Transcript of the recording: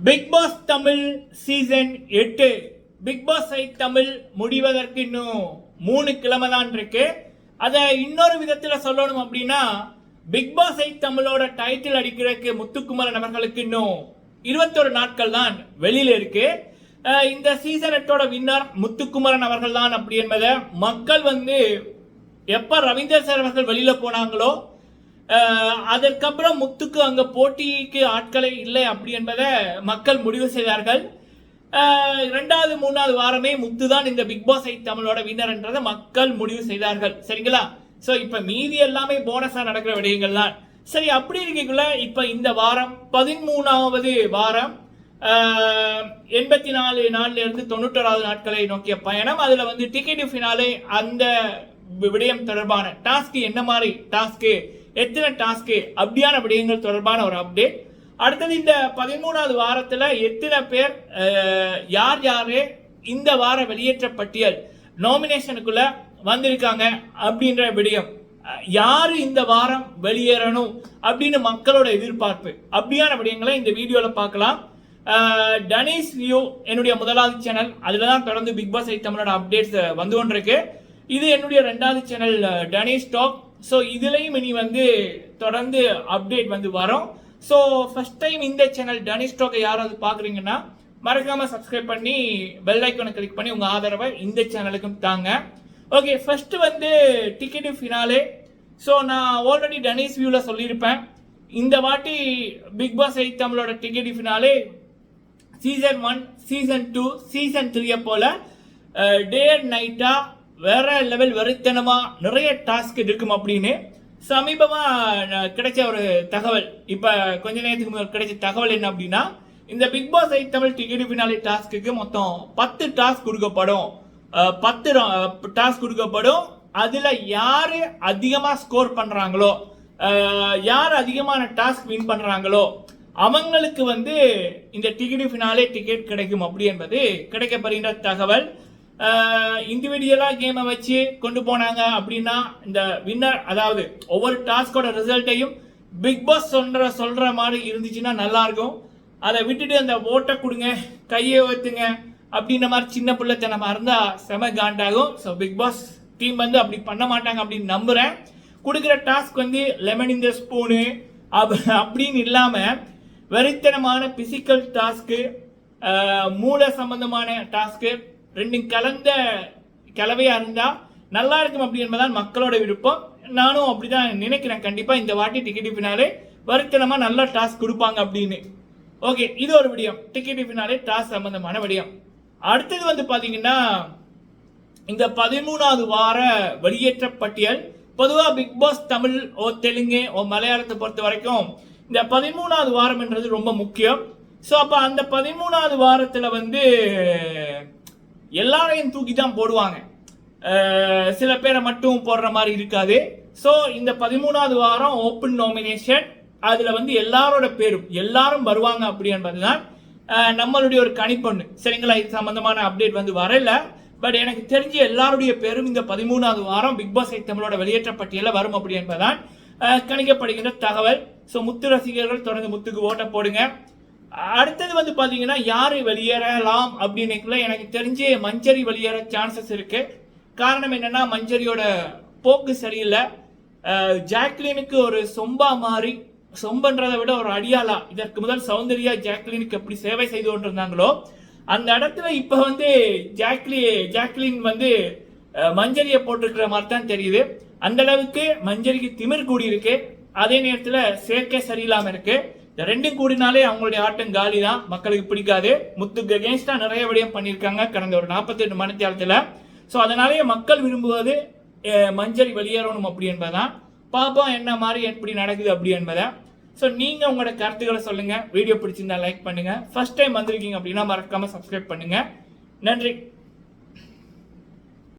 Big pass Tamil season 8 Bigg pass Tamil முடிவதற்கு இன்னும் 3 கிழமை தான் இருக்கு. அதை இன்னொரு விதத்துல சொல்லணும் அப்படின்னா பிக் பாஸ் தமிழோட டைட்டில் அடிக்கிறதுக்கு முத்துக்குமரன் அவர்களுக்கு இன்னும் 21 நாட்கள் தான் வெளியில இருக்கு. இந்த சீசன் 8 வின்னர் முத்துக்குமரன் அவர்கள் தான் அப்படி என்பதை மக்கள் எப்ப ரவீந்தர் சார் அவர்கள் வெளியில போனாங்களோ அதற்கப்புறம் முத்துக்கு அங்க போட்டிக்கு ஆட்களே இல்லை அப்படி என்பதை மக்கள் முடிவு செய்தார்கள். 2வது 3வது வாரமே முத்து தான் இந்த பிக் பாஸ் தமிழோட வின்னர் என்றதை மக்கள் முடிவு செய்தார்கள். சரிங்களா? சோ இப்ப மீதி எல்லாமே போனஸா நடக்கிற விடயங்கள் தான். சரி, அப்படி இருக்கக்குள்ள இப்ப இந்த வாரம் 13வது வாரம் 84 நாள்ல இருந்து 91வது நாட்களை நோக்கிய பயணம். அதுல டிக்கெட் ஃபினாலே அந்த விடயம் தொடர்பான டாஸ்க், என்ன மாதிரி டாஸ்க், எத்தனை டாஸ்க், அப்படியான விடயங்கள் தொடர்பான ஒரு அப்டேட். அடுத்தது இந்த 13வது வாரத்துல எத்தனை பேர் யார் யாரு இந்த வார வெளியேற்ற பட்டியல் நாமினேஷனுக்குள்ள வந்திருக்காங்க அப்படின்ற விடயம், யாரு இந்த வாரம் வெளியேறணும் அப்படின்னு மக்களோட எதிர்பார்ப்பு, அப்படியான விடயங்களை இந்த வீடியோல பார்க்கலாம். டனீஸ் வியூ என்னுடைய முதலாவது சேனல், அதுலதான் தொடர்ந்து பிக் பாஸ் தமிழோட அப்டேட்ஸ் வந்து கொண்டிருக்கு. இது என்னுடைய 2வது சேனல் டனீஸ் டாக். ஸோ இதுலையும் இனி தொடர்ந்து அப்டேட் வரும். ஸோ ஃபர்ஸ்ட் டைம் இந்த சேனல் டனீஸ் டாக்கை யாராவது பார்க்குறீங்கன்னா மறக்காம சப்ஸ்கிரைப் பண்ணி பெல் ஐக்கானை கிளிக் பண்ணி உங்க ஆதரவை இந்த சேனலுக்கும் தாங்க. Okay, first ticket finale. So நான் ஆல்ரெடி டனீஸ் வியூவில் சொல்லியிருப்பேன், இந்த வாட்டி பிக் பாஸ் தமிழோட ticket finale season 1, season 2, season 3 போல டே அண்ட் நைட்டா வேற லெவல் வெறித்தனமா நிறைய டாஸ்க் இருக்கும் அப்படின்னு சமீபமா கிடைச்ச ஒரு தகவல். இப்ப கொஞ்ச நேரத்துக்கு முதல் கிடைச்ச தகவல் என்ன அப்படின்னா, இந்த big pass Tamil ticket finale டாஸ்க்கு மொத்தம் 10 டாஸ்க் கொடுக்கப்படும். 10 டாஸ்க் கொடுக்கப்படும். அதுல யாரு அதிகமா ஸ்கோர் பண்றாங்களோ, யார் அதிகமான டாஸ்க் வின் பண்றாங்களோ அவங்களுக்கு இந்த டிக்கெட் ஃபினாலே டிக்கெட் கிடைக்கும் அப்படி என்பது கிடைக்கப்படுகின்ற தகவல். இண்டிவிஜுவலா கேமை வச்சு கொண்டு போனாங்க அப்படின்னா இந்த வின்னர், அதாவது ஒவ்வொரு டாஸ்கோட ரிசல்ட்டையும் பிக் பாஸ் சொல்ற மாதிரி இருந்துச்சுன்னா நல்லா இருக்கும். அதை விட்டுட்டு அந்த ஓட்டை கொடுங்க, கையை வைத்துங்க அப்படின்ற மாதிரி சின்ன பிள்ளைத்தனமா இருந்தா செம காண்டாகும். ஸோ பிக் பாஸ் டீம் அப்படி பண்ண மாட்டாங்க அப்படின்னு நம்புறேன். கொடுக்குற டாஸ்க் லெமன் இந்த ஸ்பூனு அப்படின்னு இல்லாம வெறித்தனமான பிசிக்கல் டாஸ்க்கு, மூளை சம்பந்தமான டாஸ்க்கு, ரெண்டும் கலந்த கலவையா இருந்தா நல்லா இருக்கும் அப்படி என்பதான் மக்களோட விருப்பம். நானும் அப்படிதான் நினைக்கிறேன். கண்டிப்பா இந்த வாட்டி டிக்கெட் ஃபினாலே வருத்தனமா நல்ல டாஸ்க் கொடுப்பாங்க அப்படின்னு. ஓகே, இது ஒரு விடயம், டிக்கெட் ஃபினாலே டாஸ்க் சம்பந்தமான விடயம். அடுத்தது பாத்தீங்கன்னா இந்த 13வது வார வெளியேற்ற பட்டியல். பொதுவா பிக் பாஸ் தமிழ் தெலுங்கு மலையாளத்தை பொறுத்த வரைக்கும் இந்த 13வது வாரம் என்றது ரொம்ப முக்கியம். ஸோ அப்ப அந்த 13வது வாரத்துல எல்லாரையும் தூக்கி தான் போடுவாங்க, சில பேரை மட்டும் போடுற மாதிரி இருக்காது. ஸோ இந்த 13வது வாரம் ஓப்பன் நாமினேஷன், அதுல எல்லாரோட பேரும் எல்லாரும் வருவாங்க அப்படி என்பதுதான் நம்மளுடைய ஒரு கணிப்பொண்ணு. சரிங்களா? இது சம்பந்தமான அப்டேட் வரல. பட் எனக்கு தெரிஞ்ச எல்லாருடைய பேரும் இந்த 13வது வாரம் பிக் பாஸ் தமிழோட வெளியேற்ற பட்டியல வரும் அப்படி என்பதான் கணிக்கப்படுகின்ற தகவல். ஸோ முத்து ரசிகர்கள் தொடர்ந்து முத்துக்கு ஓட்ட போடுங்க. அடுத்தது பாத்தீங்கன்னா யாரு வெளியேறலாம் அப்படின்னு எனக்கு தெரிஞ்சு மஞ்சரி வெளியேற சான்சஸ் இருக்கு. காரணம் என்னன்னா, மஞ்சரியோட போக்கு சரியில்லை. ஜாக்லினுக்கு ஒரு சொம்பா மாறி, சொம்பன்றதை விட ஒரு அடியாளா இதற்கு முதல் சௌந்தர்யா ஜாக்லினுக்கு எப்படி சேவை செய்து கொண்டிருந்தாங்களோ அந்த இடத்துல இப்ப ஜாக்லின் மஞ்சரியை போட்டிருக்கிற மாதிரி தான் தெரியுது. அந்த அளவுக்கு மஞ்சரிக்கு திமிர் கூடி இருக்கு. அதே நேரத்தில் சேர்க்கை சரியில்லாம இருக்கு. இந்த ரெண்டும் கூடினாலே அவங்களுடைய ஆட்டம் காலி தான், மக்களுக்கு பிடிக்காது. முத்துக்கு அகேன்ஸ்டா நிறைய விடயம் பண்ணியிருக்காங்க கடந்த ஒரு 48 மணி நேரத்தில். ஸோ அதனாலேயே மக்கள் விரும்புவது மஞ்சரி வெளியேறணும் அப்படி என்பதான். பாப்போம் என்ன மாதிரி எப்படி நடக்குது அப்படி என்பதை. ஸோ நீங்க உங்களோட கருத்துக்களை சொல்லுங்க. வீடியோ பிடிச்சிருந்தா லைக் பண்ணுங்க. ஃபர்ஸ்ட் டைம் வந்திருக்கீங்க அப்படின்னா மறக்காம சப்ஸ்கிரைப் பண்ணுங்க. நன்றி.